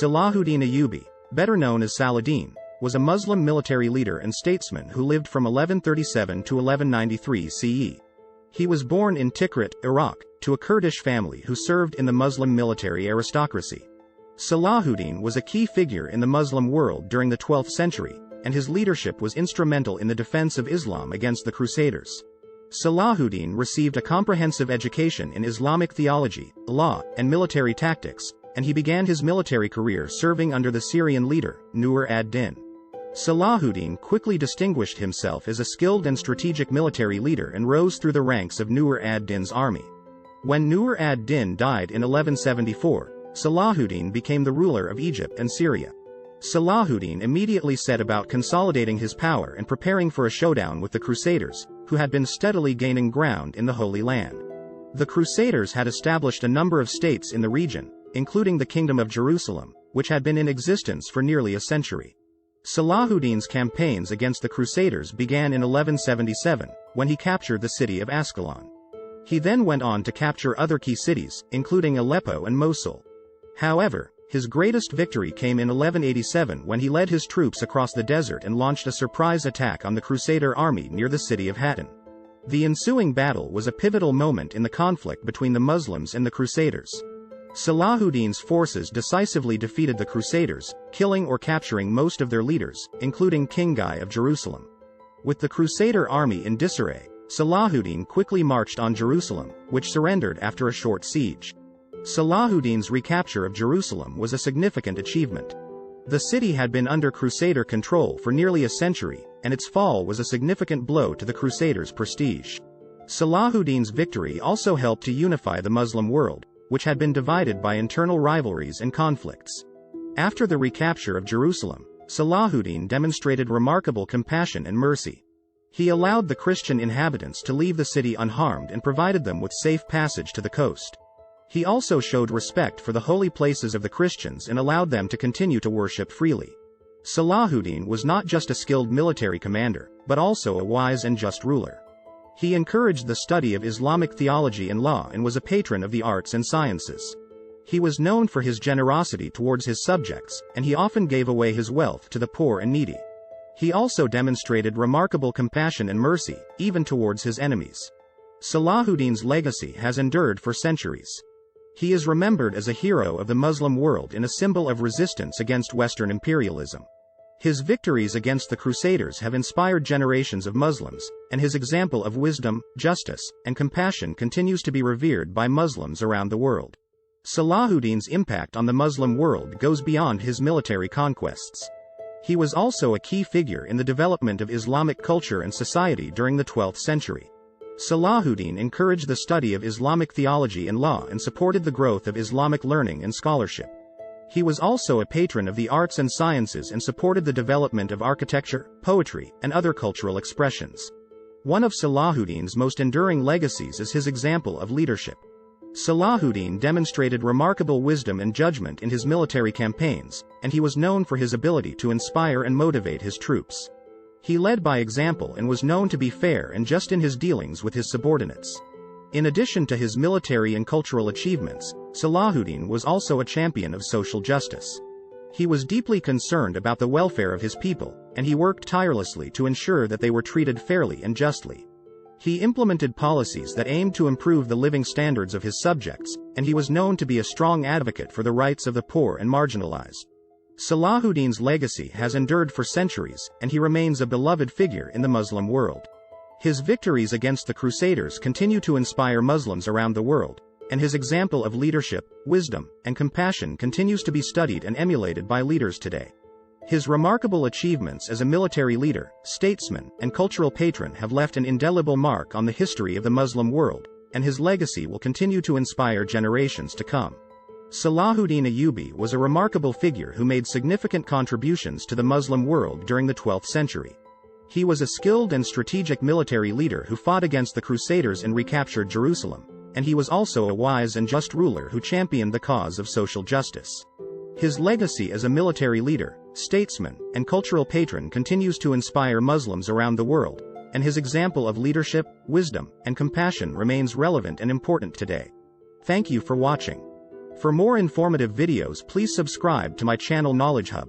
Salahuddin Ayubi, better known as Saladin, was a Muslim military leader and statesman who lived from 1137 to 1193 CE. He was born in Tikrit, Iraq, to a Kurdish family who served in the Muslim military aristocracy. Salahuddin was a key figure in the Muslim world during the 12th century, and his leadership was instrumental in the defense of Islam against the Crusaders. Salahuddin received a comprehensive education in Islamic theology, law, and military tactics, and he began his military career serving under the Syrian leader, Nur ad-Din. Salahuddin quickly distinguished himself as a skilled and strategic military leader and rose through the ranks of Nur ad-Din's army. When Nur ad-Din died in 1174, Salahuddin became the ruler of Egypt and Syria. Salahuddin immediately set about consolidating his power and preparing for a showdown with the Crusaders, who had been steadily gaining ground in the Holy Land. The Crusaders had established a number of states in the region, including the Kingdom of Jerusalem, which had been in existence for nearly a century. Salahuddin's campaigns against the Crusaders began in 1177, when he captured the city of Ascalon. He then went on to capture other key cities, including Aleppo and Mosul. However, his greatest victory came in 1187 when he led his troops across the desert and launched a surprise attack on the Crusader army near the city of Hattin. The ensuing battle was a pivotal moment in the conflict between the Muslims and the Crusaders. Salahuddin's forces decisively defeated the Crusaders, killing or capturing most of their leaders, including King Guy of Jerusalem. With the Crusader army in disarray, Salahuddin quickly marched on Jerusalem, which surrendered after a short siege. Salahuddin's recapture of Jerusalem was a significant achievement. The city had been under Crusader control for nearly a century, and its fall was a significant blow to the Crusaders' prestige. Salahuddin's victory also helped to unify the Muslim world, which had been divided by internal rivalries and conflicts. After the recapture of Jerusalem, Salahuddin demonstrated remarkable compassion and mercy. He allowed the Christian inhabitants to leave the city unharmed and provided them with safe passage to the coast. He also showed respect for the holy places of the Christians and allowed them to continue to worship freely. Salahuddin was not just a skilled military commander, but also a wise and just ruler. He encouraged the study of Islamic theology and law and was a patron of the arts and sciences. He was known for his generosity towards his subjects, and he often gave away his wealth to the poor and needy. He also demonstrated remarkable compassion and mercy, even towards his enemies. Salahuddin's legacy has endured for centuries. He is remembered as a hero of the Muslim world and a symbol of resistance against Western imperialism. His victories against the Crusaders have inspired generations of Muslims, and his example of wisdom, justice, and compassion continues to be revered by Muslims around the world. Salahuddin's impact on the Muslim world goes beyond his military conquests. He was also a key figure in the development of Islamic culture and society during the 12th century. Salahuddin encouraged the study of Islamic theology and law and supported the growth of Islamic learning and scholarship. He was also a patron of the arts and sciences and supported the development of architecture, poetry, and other cultural expressions. One of Salahuddin's most enduring legacies is his example of leadership. Salahuddin demonstrated remarkable wisdom and judgment in his military campaigns, and he was known for his ability to inspire and motivate his troops. He led by example and was known to be fair and just in his dealings with his subordinates. In addition to his military and cultural achievements, Salahuddin was also a champion of social justice. He was deeply concerned about the welfare of his people, and he worked tirelessly to ensure that they were treated fairly and justly. He implemented policies that aimed to improve the living standards of his subjects, and he was known to be a strong advocate for the rights of the poor and marginalized. Salahuddin's legacy has endured for centuries, and he remains a beloved figure in the Muslim world. His victories against the Crusaders continue to inspire Muslims around the world, and his example of leadership, wisdom, and compassion continues to be studied and emulated by leaders today. His remarkable achievements as a military leader, statesman, and cultural patron have left an indelible mark on the history of the Muslim world, and his legacy will continue to inspire generations to come. Salahuddin Ayubi was a remarkable figure who made significant contributions to the Muslim world during the 12th century. He was a skilled and strategic military leader who fought against the Crusaders and recaptured Jerusalem, and he was also a wise and just ruler who championed the cause of social justice. His legacy as a military leader, statesman, and cultural patron continues to inspire Muslims around the world, and his example of leadership, wisdom, and compassion remains relevant and important today. Thank you for watching. For more informative videos, please subscribe to my channel Knowledge Hub.